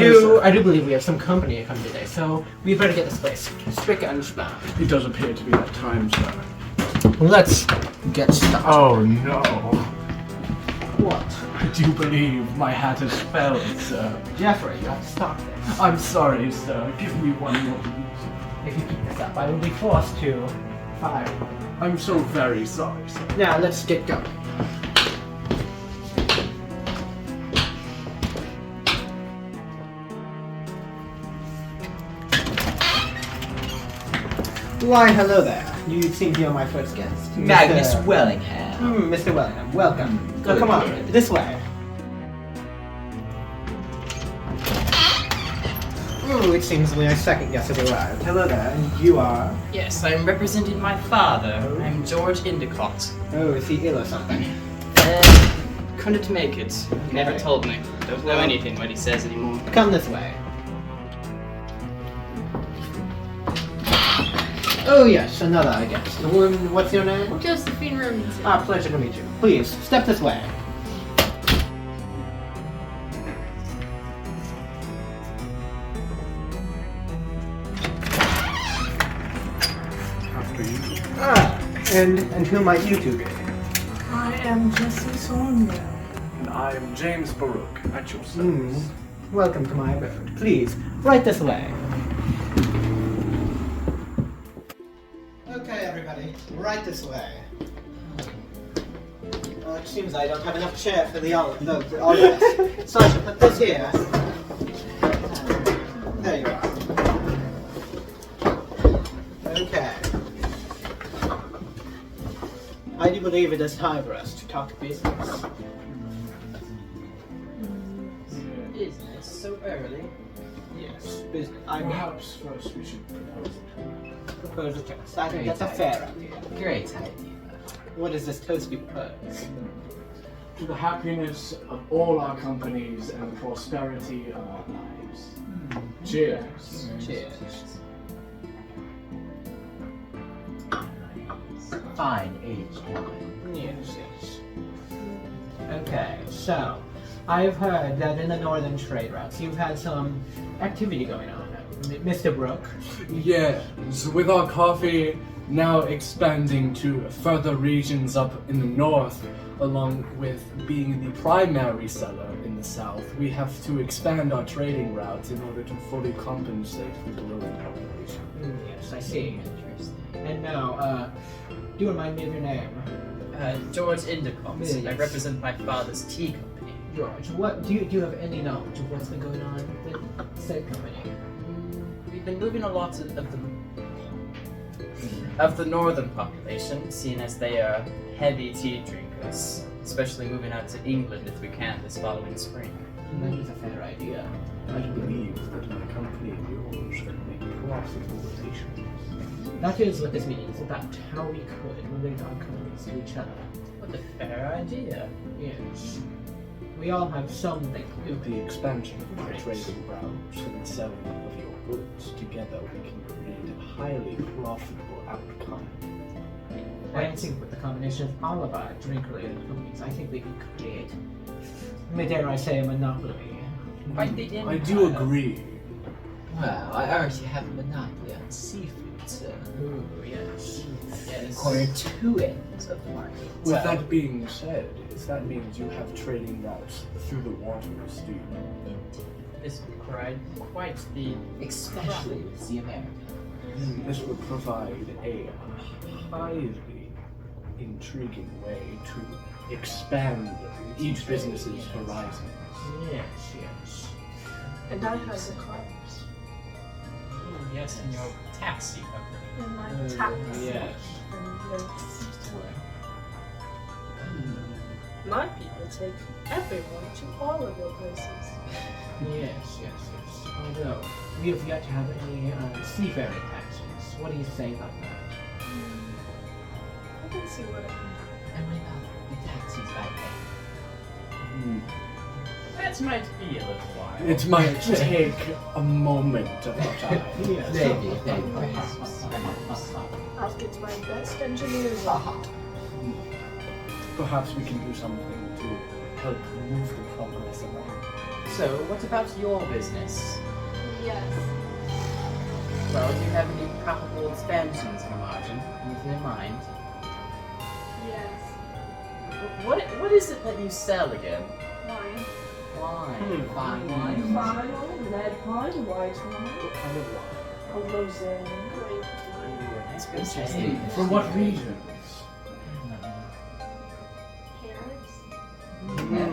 do believe we have some company coming today, so we better get this place spick and span. It does appear to be that time, sir. Let's get started. Oh no. What? I do believe my hat has failed, sir. Jeffrey, you have to stop this. I'm sorry, sir. Give me one more minute. If you keep this up, I will be forced to fire you. I'm so very sorry, sir. Now, let's get going. Why, hello there. You seem to be my first guest. Magnus Wellingham. Mr. Wellingham, welcome. Good Come on, evening. this way. Ooh, it seems we are second guest has arrived. Hello there, and you are? Yes, I'm representing my father. I'm George Endicott. Oh, is he ill or something? Couldn't make it. He never told me. Don't know anything what he says anymore. Come this way. Oh yes, another guest. What's your name? Josephine Remington. Ah, pleasure to meet you. Please, step this way. After you. And who might you two be? I am Jessie Saunders. And I am James Baruch, at your service. Welcome to my abode. Please, right this way. Okay, everybody, right this way. It seems I don't have enough chair for the all of us. So I shall put this here. There you are. Okay. I do believe it is time for us to talk business. Isn't it so early? Yes, business. I Perhaps first we should propose propose a toast. I think that's a fair idea. Great idea. What does this toast propose? to the happiness of all our companies and the prosperity of our lives. Cheers. Cheers. Fine aged wine. Yes, yes. Okay, so I've heard that in the northern trade routes you've had some activity going on, Mr. Brooke. Yes, with our coffee now expanding to further regions up in the north, along with being the primary seller in the south, we have to expand our trading routes in order to fully compensate for the growing population. Yes, I see. Interesting. And now, do you remind me of your name? George Endicott. Yes. I represent my father's tea company. George. What do you have any knowledge of what's been going on with said company? We've been moving a lot of the northern population, seeing as they are heavy tea drinkers, especially moving out to England if we can this following spring. That is a fair idea. I believe that my company and yours can make profitable relations. That is what this means, about how we could relate our companies to each other. What a fair idea. Yes. We all have something to do. With the expansion of my trading routes and the selling of your goods, together we can create a highly profitable outcome. I think with the combination of all of our drink-related companies, I think we could create, dare I say, a monopoly. Quite the I do empire. agree. Well, I already have a monopoly on seafood, so Ooh, yes. Yes. corner two ends of the market. With Well- that being said, that means you have trading routes through the waters, do you? This would provide quite the Especially with the American. This would provide a highly intriguing way to expand each business's horizons. Yes, yes. And I have the cars. yes, and your taxi company. And my tax. Yes. And links. My people take everyone to all of your places. Yes, yes, yes. Although, we have yet to have any seafaring taxes. What do you say about that? I can see what it And what about the taxis by rail? That might be a little while. It might take a moment of our time. Yes. Maybe, perhaps. I'll get my best engineers on. Perhaps we can do something to help move the progress along. So, what about your business? Yes. Well, do you have any probable expansions in the margin? Anything in mind? Yes. What is it that you sell again? Wine. Wine. Fine Fine wine. wine, red wine, white wine, What kind of wine? a rosé. Grape. That's Interesting. From what regions? Paris.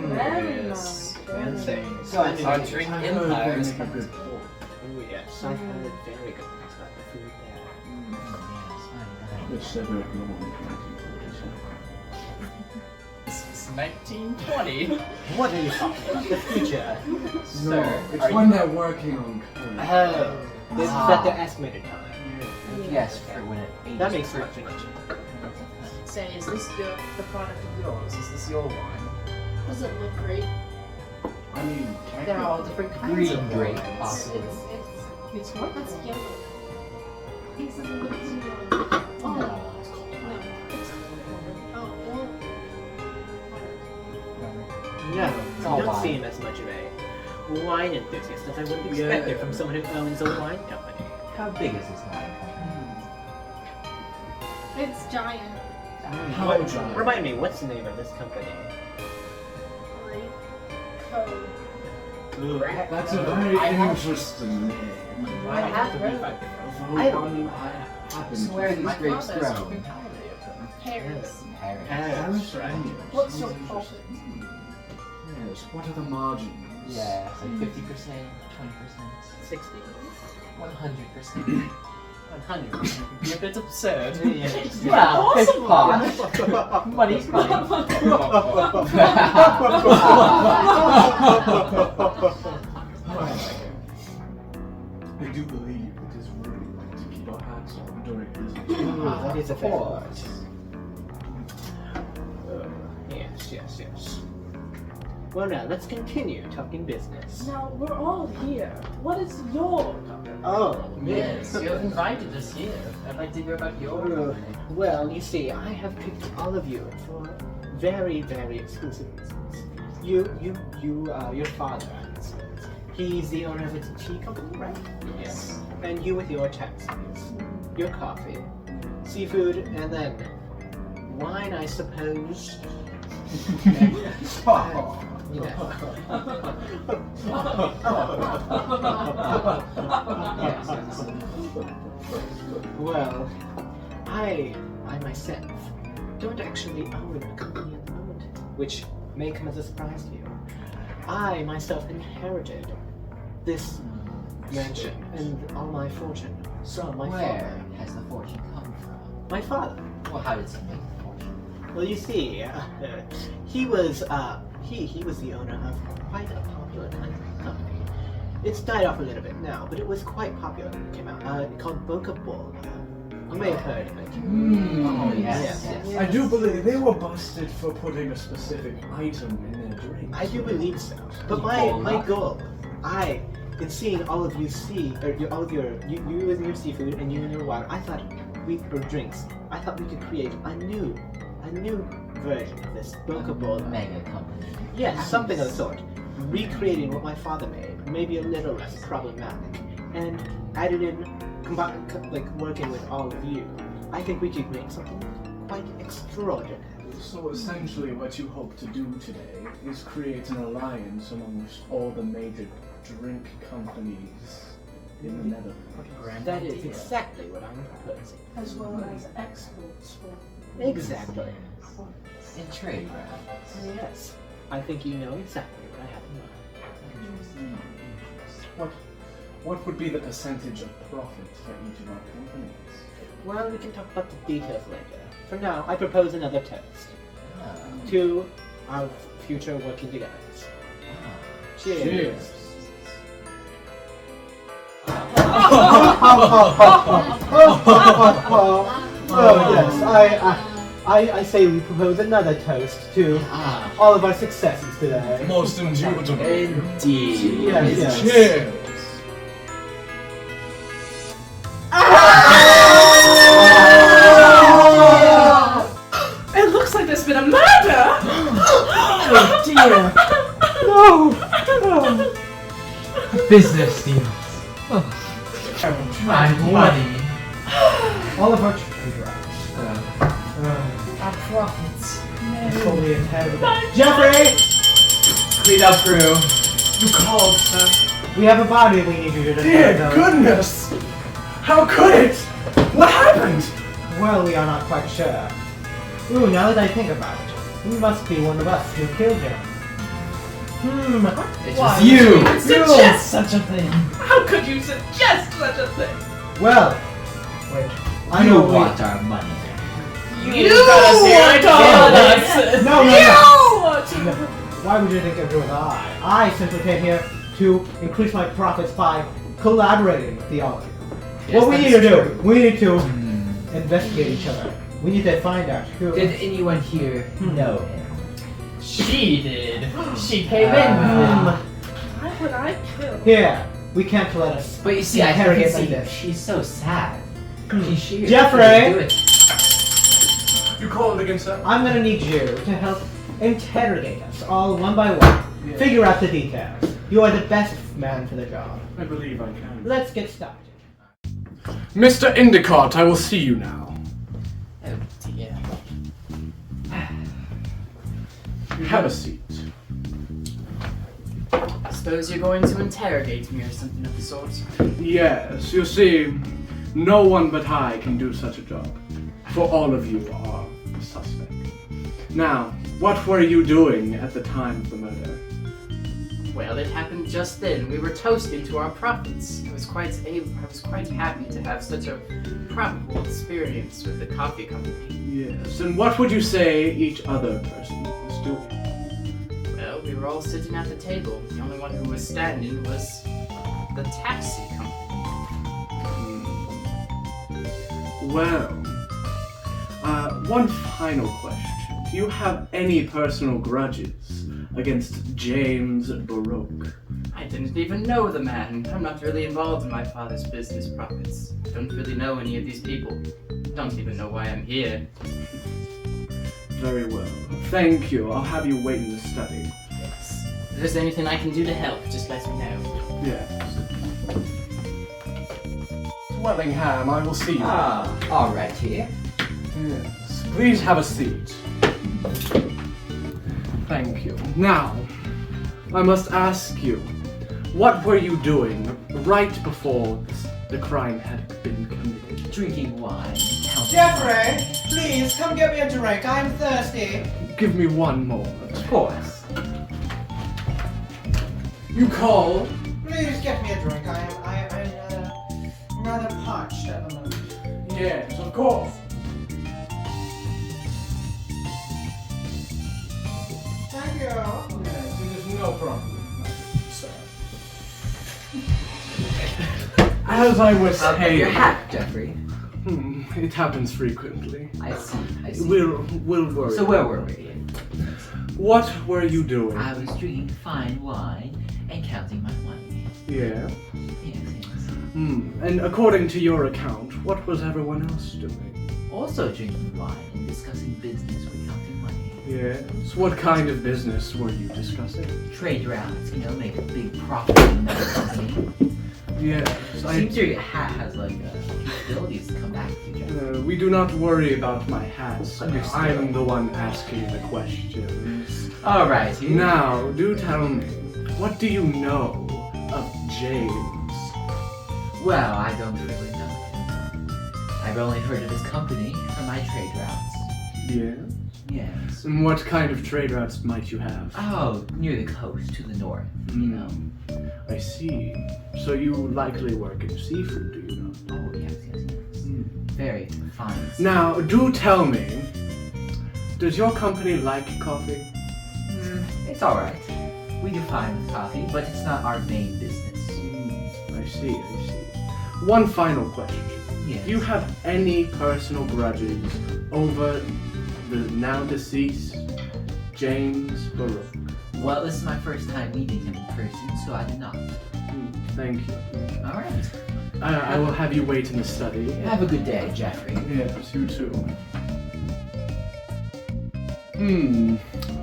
Very Yes. nice. Fancy. So I Our think drink I empire heard is they make a good coming. port. Oh yes, I've heard very good things about the food there. Which they don't know in 1947. This is 1920. What are you talking about? The future? Sir, it's are when you- they're working on currency. Oh, this is at the estimated time. Yes, for when it ages. That makes much sense. Say, is this the product of yours? Is this your wine? Does it look great? I mean, They're all different kinds Green of grape, wines. possibly. It's what? That's yellow. It's a little too Oh, no. It's oh, well. No, all you don't wine. seem as much of a wine enthusiast as I would have expected from someone who owns a wine company. How big is this wine It's giant. company? How What- giant? Remind me, what's the name of this company? Grape. Code. That's a very I have- interesting name. I have heard. Although I don't- one I happen So where are these My grapes father has grown? spoken highly of them. Paris. Paris. That's right. What's your profit? Yes, what are the margins? Yeah, it's like 50%, 20%, 60. 100%. 100 would be a bit absurd. Well, it's pot. Money's money. I do believe it is rude to keep our hats on during business. That is a Of fair course. Yes. Well now, let's continue talking business. Now we're all here. What is your company? Oh, Yes, you have invited us here. I'd like to hear about your company. Well, you see, I have picked all of you for very, very exclusive reasons. Your father, I would say. He's the owner of a tea company, right? Yes. And you with your taxis, your coffee, seafood, and then wine, I suppose. You know. Yes. Well, I myself don't actually own a company at the moment, which may come as a surprise to you. I myself inherited this mansion and all my fortune from my Where father. has the fortune come from? My father. Well, how did he make the fortune? Well, you see, he was the owner of quite a popular company. It's died off a little bit now, but it was quite popular when it came out. Called Boca Bull. You may have heard of it. Oh, yes. I do believe they were busted for putting a specific item in their drink. I do believe so. But my goal, in seeing all of you all of you and your seafood and you and your water, I thought we could create a new version of this Boca Bull. Mega company. Yes, something of the sort. Recreating what my father made, maybe a little less problematic, and added in, working with all of you. I think we could make something quite extraordinary. So essentially what you hope to do today is create an alliance amongst all the major drink companies in the Netherlands. That is exactly what I'm proposing. As well as exports for Exactly. In trade routes. Yes. I think you know exactly what I have in mind. What would be the percentage of profit for each of our companies? Well, we can talk about the details later. For now, I propose another toast Ah. to our future working together. Cheers. Oh yes, I say we propose another toast to Ah. all of our successes today. Most indubitable. Indeed. Yes. Cheers! It looks like there's been a murder! Oh dear! No! Business deals. My money. All of our trade routes. Our profits. Fully inhabited. Jeffrey! Clean up crew. You called, sir. We have a body we need you to Dear dispose of. goodness! How could it? What happened? Well, we are not quite sure. Ooh, now that I think about it, it must be one of us who killed him. It Why was you. would you suggest such a thing. How could you suggest such a thing? Well, wait. I You know we- want our money. You want us! No, no, You no. want No. Why would you think it was I? I simply came here to increase my profits by collaborating with the all of you. Yes, What we that need is to true. do, we need to investigate each other. We need to find out who. Did anyone here know him? She did. She came Why would I kill? Here, we can't let us. But you see, I interrogate can like see this. she's so sad. She Jeffrey! couldn't do it. You called again, sir? I'm gonna need you to help interrogate us all one by one. Yeah. Figure out the details. You are the best man for the job. I believe I can. Let's get started. Mr. Endicott, I will see you now. Oh dear. Have a seat. I suppose you're going to interrogate me or something of the sort. Yes, you see, no one but I can do such a job. For all of you are a suspect. Now, what were you doing at the time of the murder? Well, it happened just then. We were toasting to our profits. I was quite happy to have such a profitable experience with the coffee company. Yes, and what would you say each other person was doing? Well, we were all sitting at the table. The only one who was standing was the taxi company. Well, one final question. Do you have any personal grudges against James Baroque? I didn't even know the man. I'm not really involved in my father's business profits. Don't really know any of these people. Don't even know why I'm here. Very well. Thank you. I'll have you wait in the study. Yes. If there's anything I can do to help, just let me know. Yes. Wellingham, I will see you. All right here. Yes. Please have a seat. Thank you. Now, I must ask you, what were you doing right before the crime had been committed? Drinking wine. Counting Jeffrey, please come get me a drink. I'm thirsty. Give me one moment. Of course. You call? Please get me a drink. I'm rather parched at the moment. Yes, of course. Thank you. Yes, it is no problem, sir. As I was saying, Your hat, Jeffrey. It happens frequently. I see. I see. We'll worry. So where were we? What were you doing? I was drinking fine wine and counting my money. Yeah. Yes, yes. And according to your account, what was everyone else doing? Also drinking wine and discussing business with counting money. Yes. What kind of business were you discussing? Trade routes, make a big profit in the metal company. Yes. Seems your hat has capabilities to come back to you, Jeffrey. We do not worry about my hats. Understood. I'm the one asking the questions. Alright. Now, do tell me, what do you know of James? Well, I don't really know him. I've only heard of his company from my trade routes. Yeah. Yes. And what kind of trade routes might you have? Oh, near the coast to the north, you know. I see. So you likely work in seafood, do you know? Oh, yes. Very fine. Now, do tell me, does your company like coffee? It's alright. We do fine with coffee, but it's not our main business. I see. One final question. Yes. Do you have any personal grudges over the now deceased James Baroque? Well, this is my first time meeting him in person, so I do not. Thank you. Alright. I will have you wait in the study. Have a good day, Jeffrey. Yes, you too.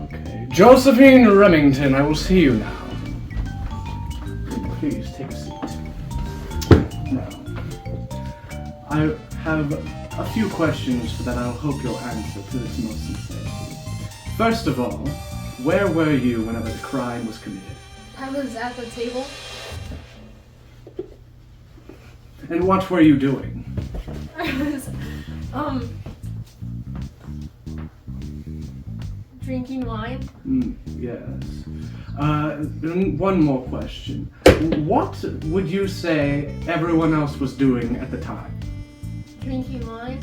Okay. Josephine Remington, I will see you now. Please take a seat. Now, I have a few questions that I hope you'll answer to its most sincerity. First of all, where were you whenever the crime was committed? I was at the table. And what were you doing? I was, drinking wine. Yes. And one more question. What would you say everyone else was doing at the time? Drinking wine.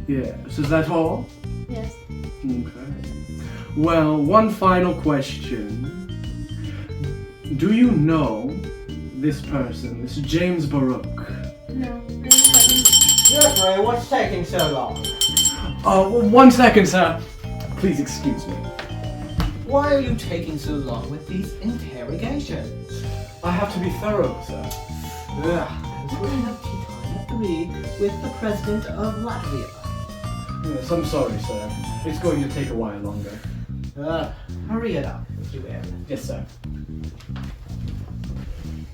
Yes. Is that all? Yes. Okay. Well, one final question. Do you know this person, this James Baruch? No. Jeffrey, what's taking so long? Oh, 1 second, sir. Please excuse me. Why are you taking so long with these interrogations? I have to be thorough, sir. Ugh, we have tea time at 3 with the president of Latvia. Yes, I'm sorry, sir. It's going to take a while longer. Hurry it up, if you will. Yes, sir.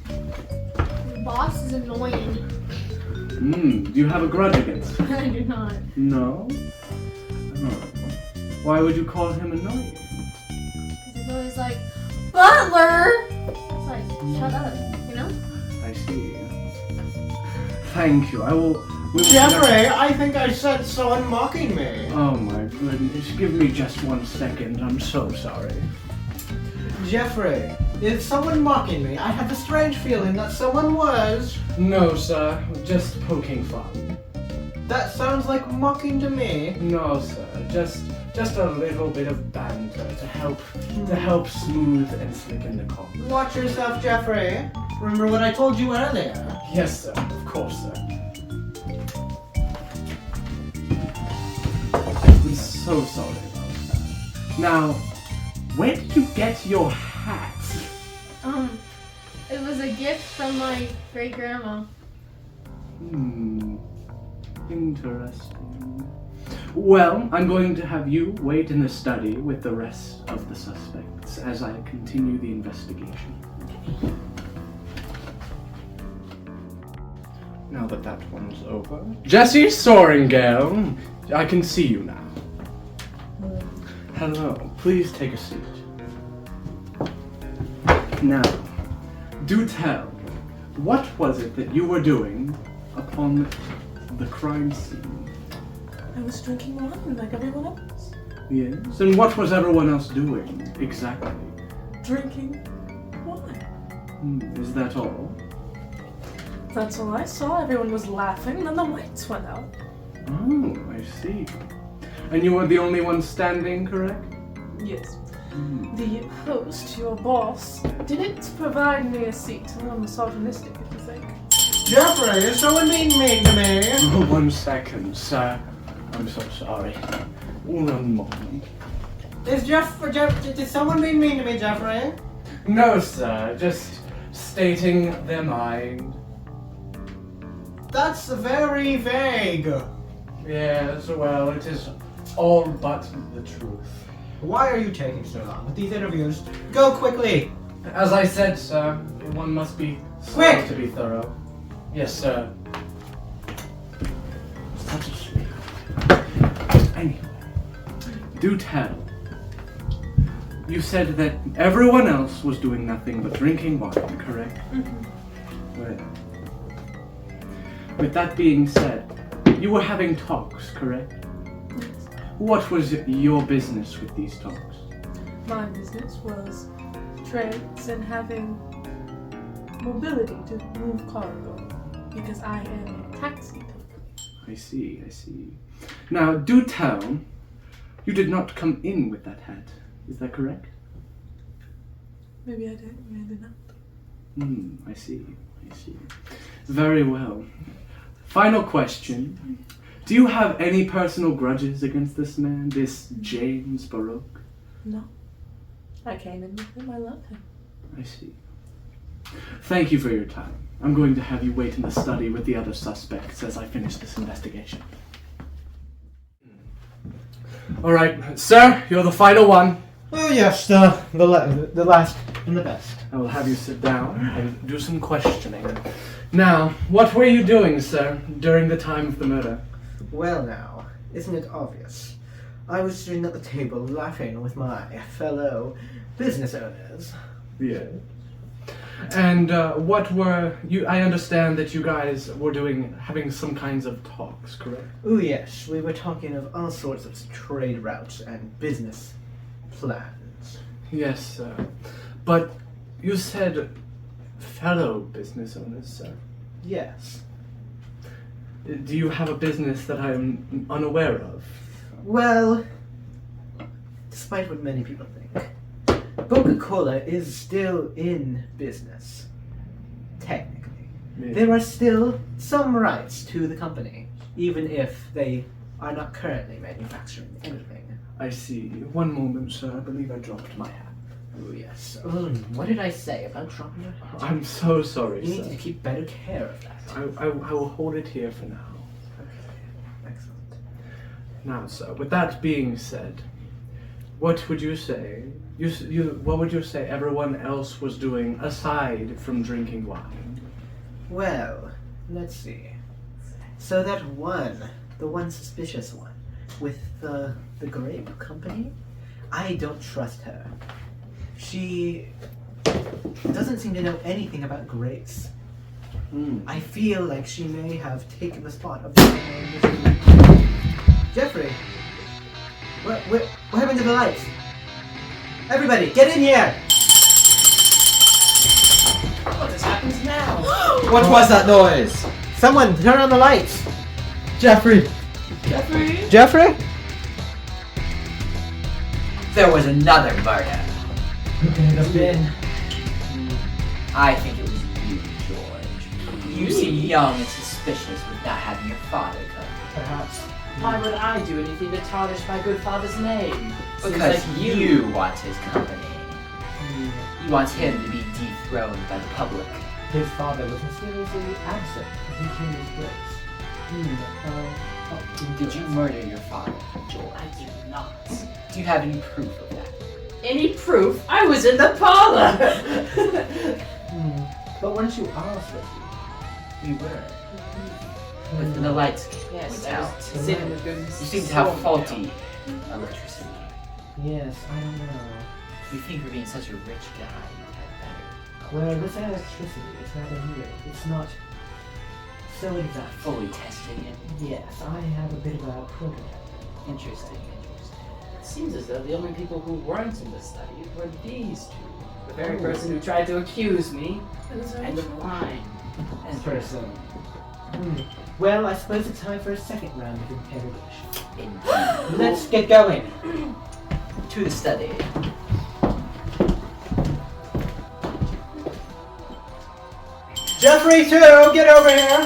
The boss is annoying. Do you have a grudge against him? I do not. No? Oh. Why would you call him annoying? Because he's always like, Butler! It's like, shut up, you know? I see. Thank you. We will Jeffrey, I think I said someone mocking me. Oh my goodness. Give me just 1 second. I'm so sorry. Jeffrey, is someone mocking me? I have a strange feeling that someone was. No, sir. Just poking fun. That sounds like mocking to me. No, sir. Just a little bit of banter to help smooth and slicken the call. Watch yourself, Jeffrey. Remember what I told you earlier? Yes, sir. Of course, sir. I'm so sorry about that. Now, where did you get your hat? It was a gift from my great grandma. Interesting. Well, I'm going to have you wait in the study with the rest of the suspects as I continue the investigation. Now that one's over. Jesse Soringale, I can see you now. Hello, please take a seat. Now, do tell, what was it that you were doing upon the crime scene? I was drinking wine like everyone else. Yes, and what was everyone else doing, exactly? Drinking wine. Is that all? That's all I saw. Everyone was laughing, and then the lights went out. Oh, I see. And you were the only one standing, correct? Yes. The host, your boss, didn't provide me a seat. A little misogynistic, if you think. Jeffrey, is someone being mean to me? Oh, 1 second, sir. I'm so sorry. 1 moment. Did someone being mean to me, Jeffrey? No, sir. Just stating their mind. That's very vague. Yes, well, it is all but the truth. Why are you taking so long with these interviews? Go quickly. As I said, sir, one must be slow Quick! to be thorough. Yes, sir. Such a sleep. Anyway, do tell. You said that everyone else was doing nothing but drinking wine, correct? Well, with that being said, you were having talks, correct? What was your business with these talks? My business was trades and having mobility to move cargo, because I am a taxi company. I see. Now, do tell, you did not come in with that hat. Is that correct? Maybe I did, maybe not. I see. Very well. Final question. Do you have any personal grudges against this man, this James Baruch? No. I came in with him, I love him. I see. Thank you for your time. I'm going to have you wait in the study with the other suspects as I finish this investigation. All right, sir, you're the final one. Oh yes, the last and the best. I will have you sit down and do some questioning. Now, what were you doing, sir, during the time of the murder? Well now, isn't it obvious? I was sitting at the table laughing with my fellow business owners. Yeah. And what were you? I understand that you guys were having some kinds of talks, correct? Oh yes, we were talking of all sorts of trade routes and business plans. Yes, sir. But you said fellow business owners, sir. Yes. Do you have a business that I'm unaware of? Well, despite what many people think, Coca-Cola is still in business. Technically. Yeah. There are still some rights to the company, even if they are not currently manufacturing anything. I see. One moment, sir. I believe I dropped my hat. Oh yes. What did I say about dropping your hat? I'm so sorry, You sir. need to keep better care of that. I will hold it here for now. Okay. Excellent. Now, sir, with that being said, what would you say? What would you say everyone else was doing aside from drinking wine? Well, let's see. So that the one suspicious one, with the grape company, I don't trust her. She doesn't seem to know anything about grapes. I feel like she may have taken the spot of Jeffrey. What happened to the lights? Everybody, get in here! What has happened now? What was that noise? Someone, turn on the lights! Jeffrey! Jeffrey? There was another murder. Who could it have been? I think it was you, George. You seem young and suspicious with not having your father come. Perhaps. Why would I do anything to tarnish my good father's name? Seems Because like you want his company. You want him to be dethroned by the public. His father was mysteriously absent in his place. Did you murder your father, George? I do not. Do you have any proof of that? Any proof? I was in the parlor! But weren't you honestly? We were. But then the lights Yes, went I out. was sitting with good. You seem to have faulty electricity. Yes, I don't know. You think for being such a rich guy, you had better. Well, this electricity is rather new. It's not so exact. Fully testing it. Yes, I have a bit of a prototype. Interesting. It seems as though the only people who weren't in the study were these two. The very person who tried to accuse me and of lying. And person. Well, I suppose it's time for a second round of interrogation. Indeed. Let's get going. To the study. Jeffrey, too, get over here.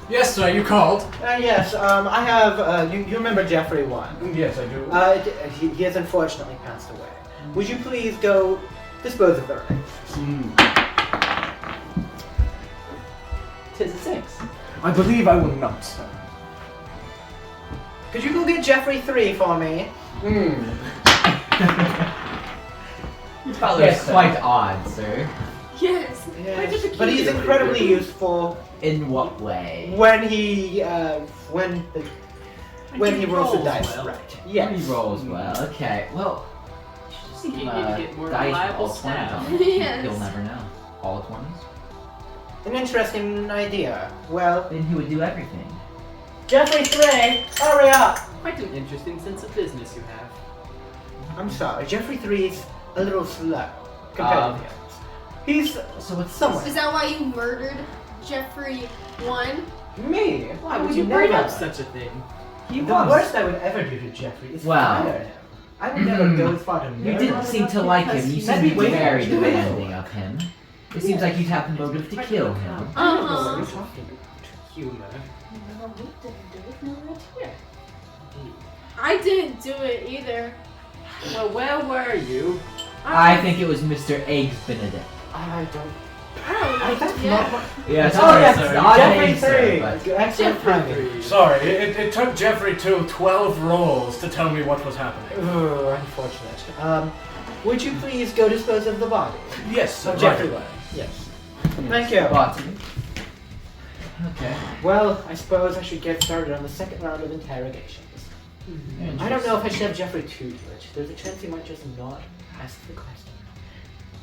Yes, sir. You called. Yes, I have, you remember Jeffrey 1. Yes, I do. He has unfortunately passed away. Would you please go dispose of the remains? 'Tis a 6. I believe I will not, sir. Could you go get Jeffrey 3 for me? Father is quite odd, sir. Yes. Where did the But key he's go? incredibly useful In what way? when he when he rolls the rolls dice well. right. He Yes. rolls well. Okay. Well, You need to get more dice reliable all 20s staff. on it. Yes. You'll never know. All 20s? An interesting idea. Well, Then he would do everything. Jeffrey 3, hurry up! Quite an interesting sense of business you have. I'm sorry, Jeffrey 3's a little slow compared to the others. He's So what's somewhat. Is that why you murdered Jeffrey 1? Me? Why would you bring up such a thing? The worst I would ever do to Jeffrey is Well. fire him. I would never go as far to murder You didn't seem to like him. You That'd seemed be way very too demanding of him. It seems like you'd have the motive to kill him. I don't know what Uh-huh. you're talking about. Humor. No, we didn't do it. No, right here. I didn't do it either. Well, where were you? I think it was Mr. Eggs Benedict. I don't That's Yeah. not what... Yeah, Oh, sorry, yes, sir. Jeffrey Not sir, 3. but- Excellent timing. Sorry, it took Jeffrey 12 rolls to tell me what was happening. Unfortunate. Would you please go dispose of the body? Yes, Of right Jeffrey. away. Yes. Thank you. Botany. Okay. Well, I suppose I should get started on the second round of interrogations. I don't know if I should have Jeffrey 2 do it. There's a chance he might just not ask the question.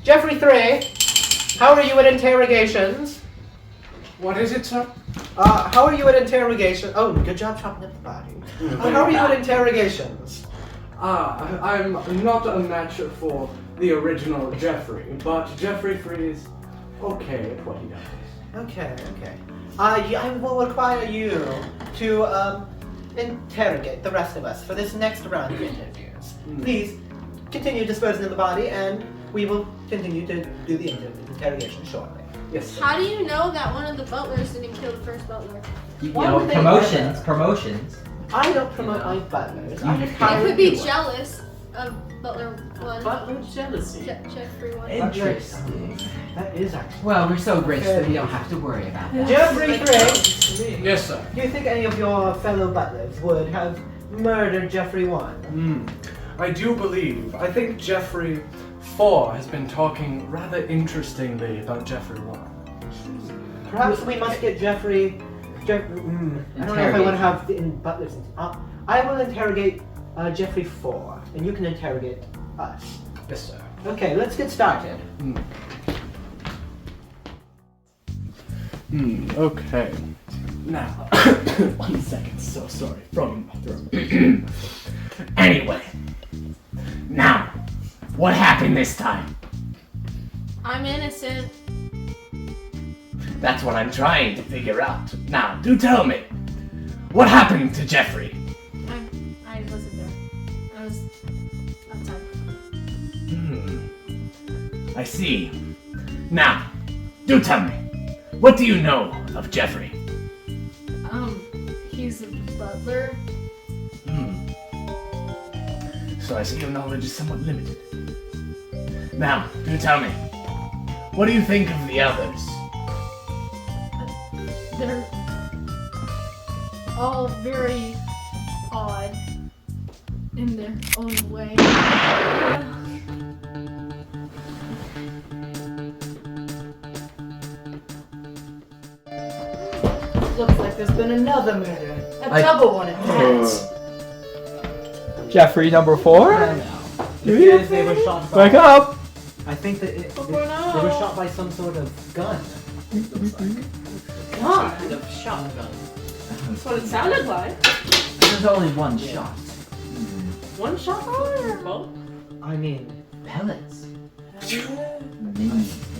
Jeffrey 3, how are you at interrogations? What is it, sir? How are you at interrogation? Oh, good job chopping up the body. How are you at interrogations? I'm not a match for the original Jeffrey, but Jeffrey 3 is okay at what he does. Okay. I will require you to interrogate the rest of us for this next round of interviews. Please continue disposing of the body, and we will continue to do the interrogation shortly. Yes, sir. How do you know that one of the butlers didn't kill the first butler? You Why know, would they promotions. I don't promote my butlers. I just They hire could be new ones. jealous of Butler 1. Butler jealousy. Jeffrey 1. Interesting. That is actually. Well, we're so rich that we don't have to worry about that. Jeffrey 3, Yes, sir. do you think any of your fellow butlers would have murdered Jeffrey 1? I do believe. I think Jeffrey 4 has been talking rather interestingly about Jeffrey 1. Perhaps we must get Jeffrey. I don't know if I want to have the butlers. I will interrogate Jeffrey 4, and you can interrogate us. Yes, sir. Okay, let's get started. Okay. Now, 1 second. So sorry. Frog in my throat. Anyway, now, what happened this time? I'm innocent. That's what I'm trying to figure out. Now, do tell me, what happened to Jeffrey? I wasn't there. I was outside. I see. Now, do tell me, what do you know of Jeffrey? He's a butler. So I see your knowledge is somewhat limited. Now, do tell me, what do you think of the others? They're all very odd in their own way. Looks like there's been another murder. A double one at that. Jeffrey number 4? I know. Because they were shot by. Wake up! I think that they were shot by some sort of gun. It looks like. Kind of shotgun. That's what it sounded like. There's only one shot. One shot for I mean, Pellets.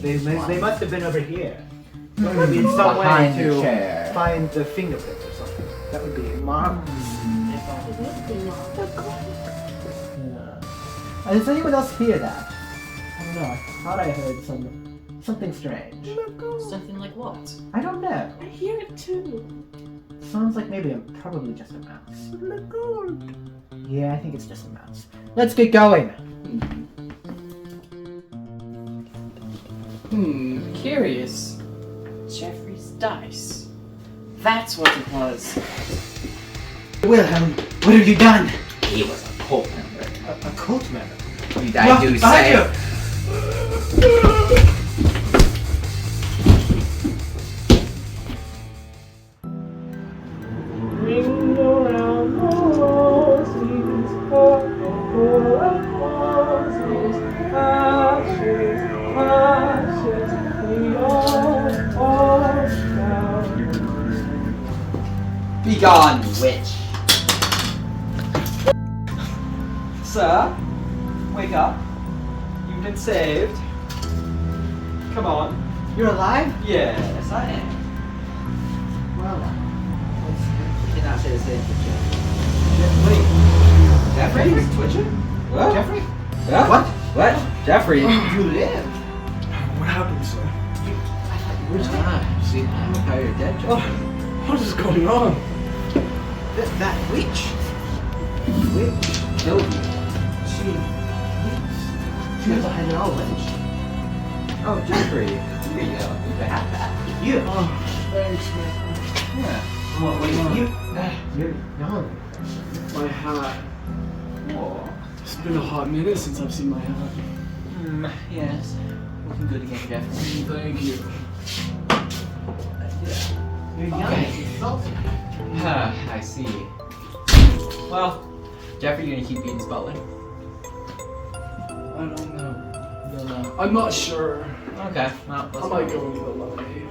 they must have been over here. Maybe in some way Behind the to chair. find the fingerprints or something. That would be marvelous. Does anyone else hear that? I don't know. I thought I heard something strange. Something like what? I don't know. I hear it too. Sounds like maybe I'm probably just a mouse. Yeah, I think it's just a mouse. Let's get going. Curious. Jeffrey's dice. That's what it was. Wilhelm, what have you done? He was a cult member. A cult member. I do say. Begone, witch. Sir, wake up. You've been saved. Come on. You're alive? Yes, I am. Well, You cannot say the same for wait. Jeffrey? He's twitching? What? Jeffrey? Yeah? What? What? Jeffrey? You live? What happened, sir? Where's that? See, I'm okay, you're dead, Jeffrey. What is going on? That witch. Witch. Killed you. She has a head knowledge. Oh, Jeffrey. Here you go. You can have that. You. Oh, thanks, man. Yeah. Oh, Wait, you. You're young. My hat. Oh. It's been a hot minute since I've seen my hat. Yes. Looking good again, Jeffrey. Thank you. You're young. Okay. It's insulting. I see. Well, Jeffrey, you gonna keep being Sputling? I don't know. I'm not sure. Okay. Well, I might go into the lobby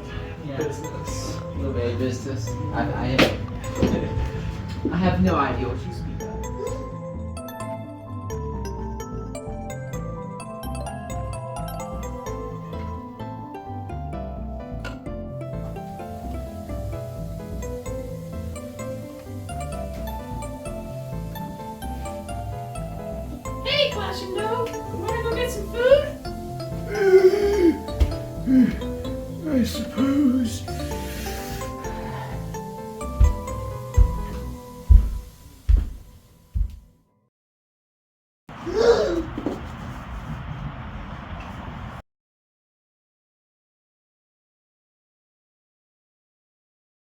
Yeah. business. Little baby business. I have no idea what you speak of. Hey, Clash and Dough! Wanna go get some food? I suppose.